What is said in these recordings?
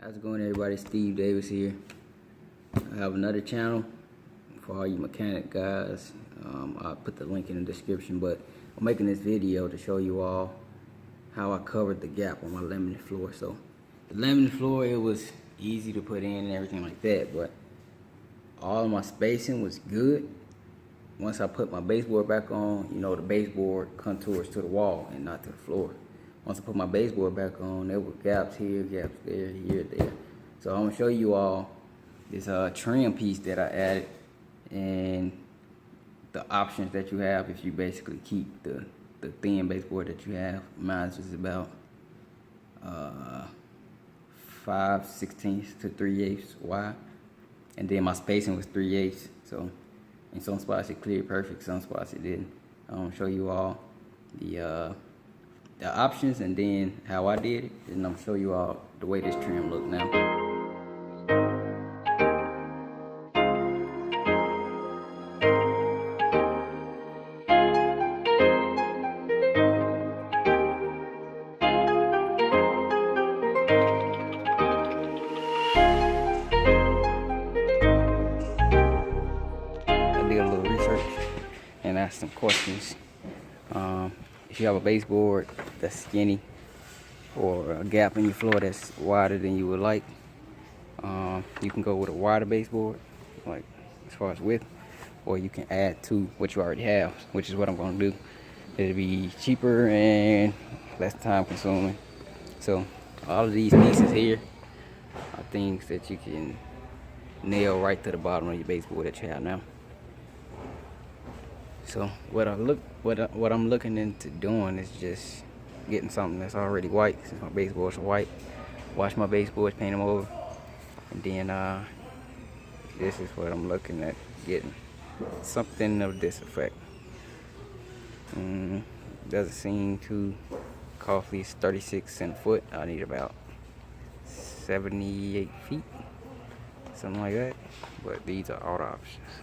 How's it going, everybody? Steve Davis here. I have another channel for all you mechanic guys. I'll put the link in the description, but I'm making this video to show you all how I covered the gap on my laminate floor. So the laminate floor, it was easy to put in and everything like that, but all of my spacing was good. Once I put my baseboard back on, you know, the baseboard contours to the wall and not to the floor. Once I put my baseboard back on, there were gaps here, gaps there, here, there. So I'm gonna show you all this trim piece that I added and the options that you have if you basically keep the thin baseboard that you have. Mine is about 5/16 to 3/8 wide, and then my spacing was 3/8. So in some spots it cleared perfect, some spots it didn't. I'm gonna show you all the options and then how I did it, and I'm gonna show you all the way this trim looks now. I did a little research and asked some questions. If you have a baseboard that's skinny or a gap in your floor that's wider than you would like, you can go with a wider baseboard, like as far as width, or you can add to what you already have, which is what I'm going to do. It'll be cheaper and less time consuming. So all of these pieces here are things that you can nail right to the bottom of your baseboard that you have now. So what I'm looking into doing is just getting something that's already white, since my baseboards are white. Wash my baseboards, paint them over, and then this is what I'm looking at getting. Something of this effect. Doesn't seem too costly. It's 36 cents a foot. I need about 78 feet, something like that. But these are all the options.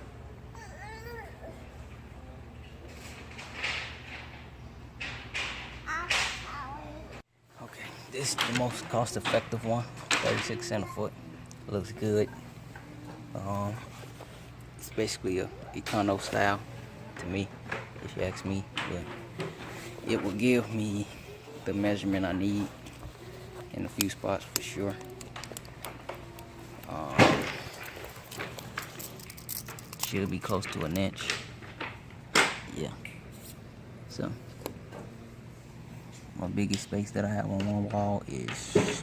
This is the most cost-effective one, 36 cents a foot. Looks good. It's basically a econo style to me, if you ask me. But it will give me the measurement I need in a few spots for sure. Should be close to an inch. Yeah. So my biggest space that I have on one wall is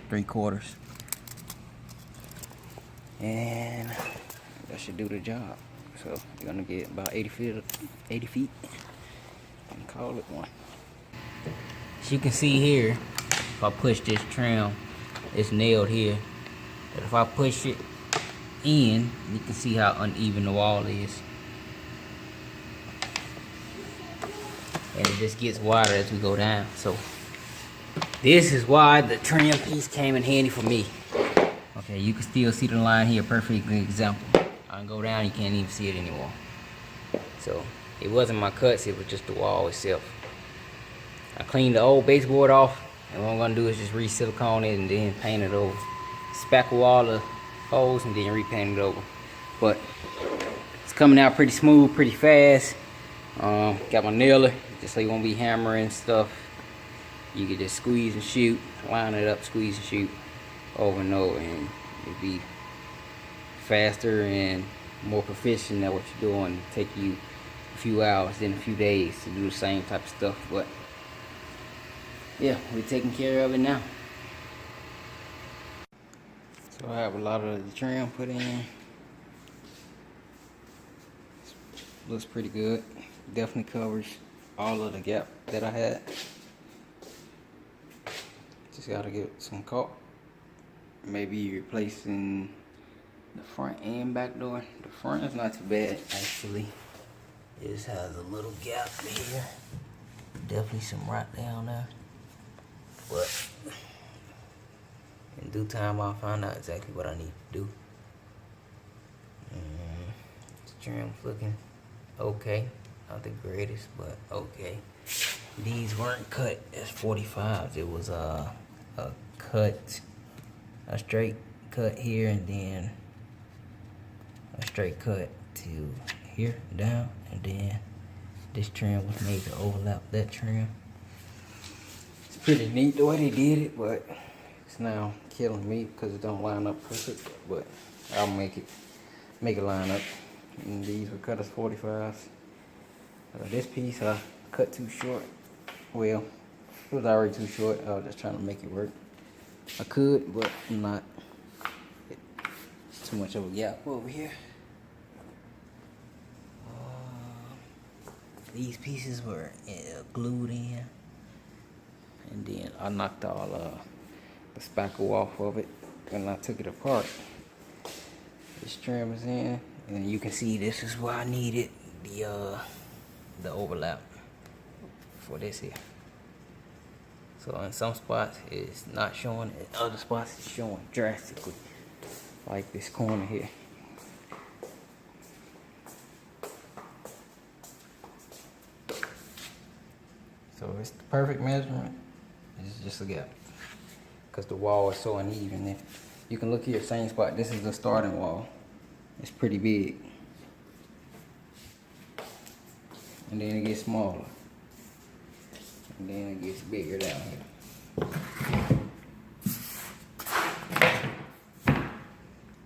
3/4, and that should do the job. So you're gonna get about 80 feet and call it one. As you can see here, if I push this trim, it's nailed here. But if I push it in, you can see how uneven the wall is. And it just gets wider as we go down. So this is why the trim piece came in handy for me. Okay, you can still see the line here, perfect example. I can go down, you can't even see it anymore. So it wasn't my cuts, it was just the wall itself. I cleaned the old baseboard off, and what I'm gonna do is just re-silicone it and then paint it over. Spackle all the holes and then repaint it over. But it's coming out pretty smooth, pretty fast. Got my nailer, just so you won't be hammering stuff. You can just squeeze and shoot, line it up, squeeze and shoot over and over, and it'll be faster and more proficient at what you're doing. It'll take you a few hours, then a few days to do the same type of stuff. But yeah, we're taking care of it now. So I have a lot of the trim put in. Looks pretty good. Definitely covers all of the gap that I had. Just gotta get some caulk. Maybe replacing the front and back door. The front is not too bad actually. It just has a little gap here. Definitely some rot down there. But in due time I'll find out exactly what I need to do. The trim's looking okay. Not the greatest, but okay. These weren't cut as 45s. It was a straight cut here and then a straight cut to here down, and then this trim was made to overlap that trim. It's pretty neat the way they did it, but it's now killing me because it don't line up perfect. But I'll make it line up. And these were cut as 45s. This piece I cut too short. Well, it was already too short. I was just trying to make it work. I could, but I'm not. It's too much of a gap over here. These pieces were glued in, and then I knocked all the spackle off of it when I took it apart. This trim is in, and you can see this is why I needed the overlap for this here. So in some spots it's not showing, in other spots it's showing drastically, like this corner here. So it's the perfect measurement. It's just a gap because the wall is so uneven. If you can look here, same spot. This is the starting wall. It's pretty big, and then it gets smaller, and then it gets bigger down here.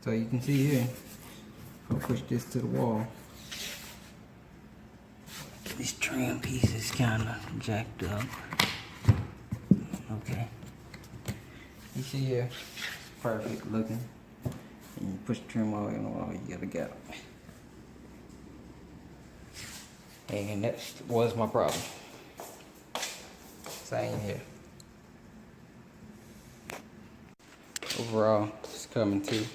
So you can see here, if I push this to the wall, this trim piece is kind of jacked up. Okay. You see here, it's perfect looking. And you push the trim all the way on the wall, you get a gap. And that was my problem. Same here. Overall, it's coming to